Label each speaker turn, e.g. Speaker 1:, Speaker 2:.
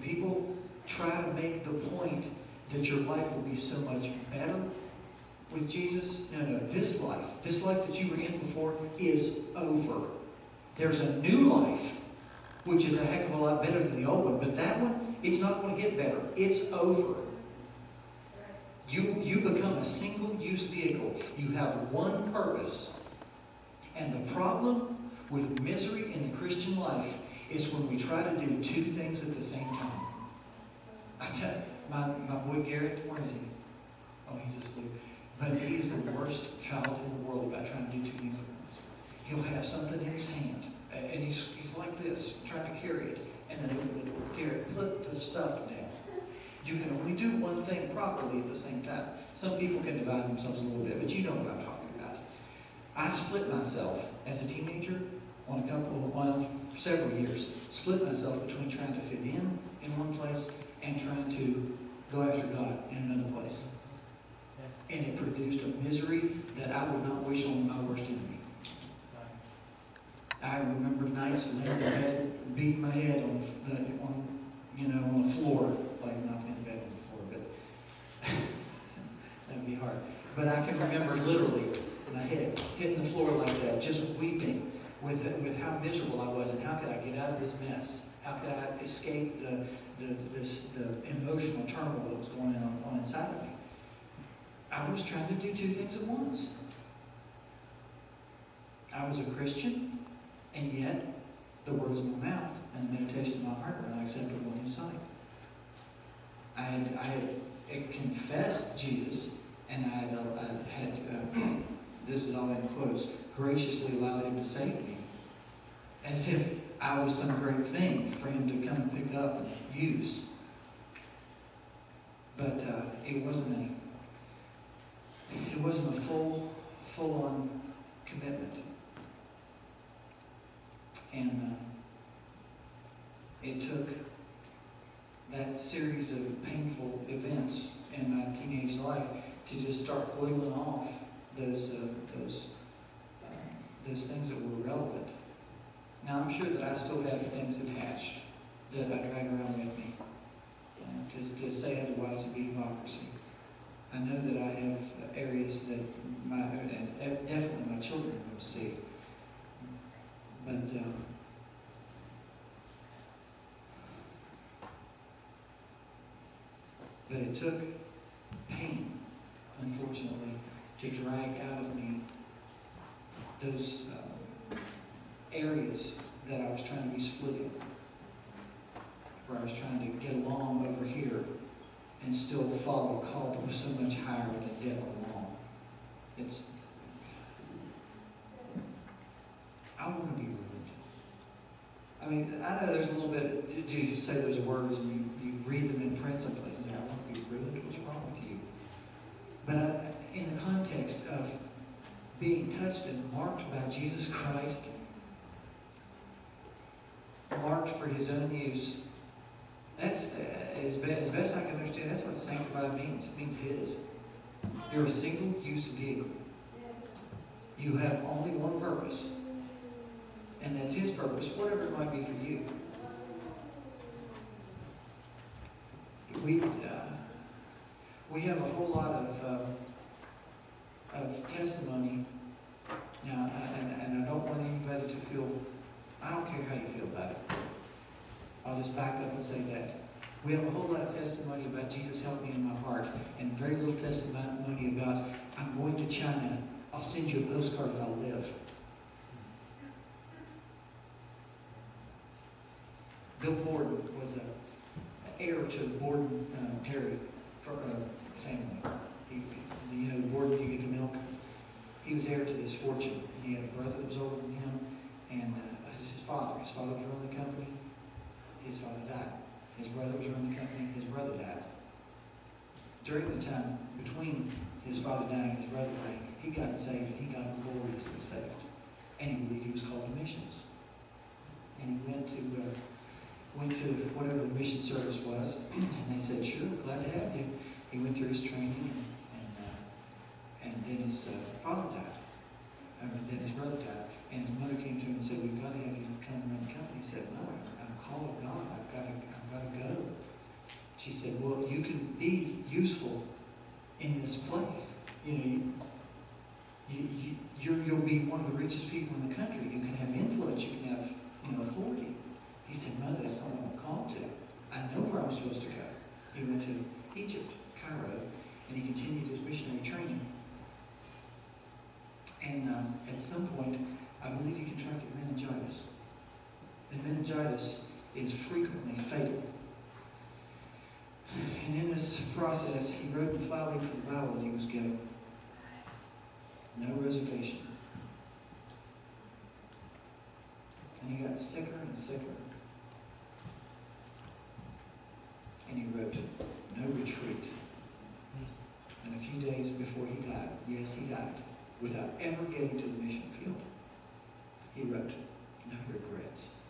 Speaker 1: people try to make the point that your life will be so much better with Jesus, no, this life that you were in before is over. There's a new life, which is a heck of a lot better than the old one, but that one, it's not going to get better. It's over. You become a single-use vehicle. You have one purpose. And the problem with misery in the Christian life is when we try to do two things at the same time. I tell you, my boy Garrett, where is he? Oh, he's asleep. But he is the worst child in the world about trying to do two things at once. He'll have something in his hand, and he's like this, trying to carry it, and then open the door. Garrett, put the stuff down. You can only do one thing properly at the same time. Some people can divide themselves a little bit, but you know what I'm talking about. I split myself as a teenager on several years, split myself between trying to fit in one place and trying to go after God in another place. And it produced a misery that I would not wish on my worst enemy. I remember nights laying in bed, beating my head on the floor, like not in bed on the floor, but that would be hard. But I can remember literally my head hitting the floor like that, just weeping with how miserable I was and how could I get out of this mess? How could I escape the emotional turmoil that was going on inside of me? I was trying to do two things at once. I was a Christian, and yet the words of my mouth and the meditation of my heart were not acceptable in His sight. I had confessed Jesus, and I had this is all in quotes, graciously allowed Him to save me, as if I was some great thing for Him to come and pick up and use. But it wasn't a full-on commitment. And it took that series of painful events in my teenage life to just start whittling off those things that were relevant. Now I'm sure that I still have things attached that I drag around with me. To say otherwise would be hypocrisy. I know that I have areas that definitely my children will see. But it took pain, unfortunately, to drag out of me those areas that I was trying to be split in, where I was trying to get along over here and still follow a call that was so much higher than get along. I want to be ruined. I mean, I know there's a little bit, Jesus say those words and you read them in print some places, I want to be ruined. What's wrong with you? But in the context of being touched and marked by Jesus Christ, marked for His own use, that's as best I can understand, that's what sanctified means. It means His. You're a single-use vehicle. You have only one purpose, and that's His purpose, whatever it might be for you. We have a whole lot of testimony now, and I don't want anybody to feel, I don't care how you feel about it. I'll just back up and say that. We have a whole lot of testimony about Jesus helped me in my heart, and very little testimony about, I'm going to China, I'll send you a postcard if I live. Bill Borden was an heir to the Borden Terry family. The Borden you get the milk. He was heir to this fortune. He had a brother that was older than him, and his father. His father was running the company. His father died. His brother was running the company. His brother died. During the time between his father dying and his brother dying, he got saved, and he got gloriously saved. And he believed he was called to missions. And he went to whatever the mission service was, and they said, sure, glad to have you. He went through his training, and then his father died. Then his brother died. And his mother came to him and said, we've got to have you come and run the company. He said, no, I'm called of God. I've got I've got to go. She said, well, you can be useful in this place. You'll be one of the richest people in the country. You can have influence. You can have, authority. He said, no, that's not what I'm called to. I know where I'm supposed to go. He went to Egypt, Cairo, and he continued his missionary training. And at some point, I believe he contracted meningitis. And meningitis is frequently fatal. And in this process, he wrote the fly-leaf for the Bible that he was given. No reservation. And he got sicker and sicker. And he wrote, no retreat. And a few days before he died, yes, he died, without ever getting to the mission field, he wrote, no regrets.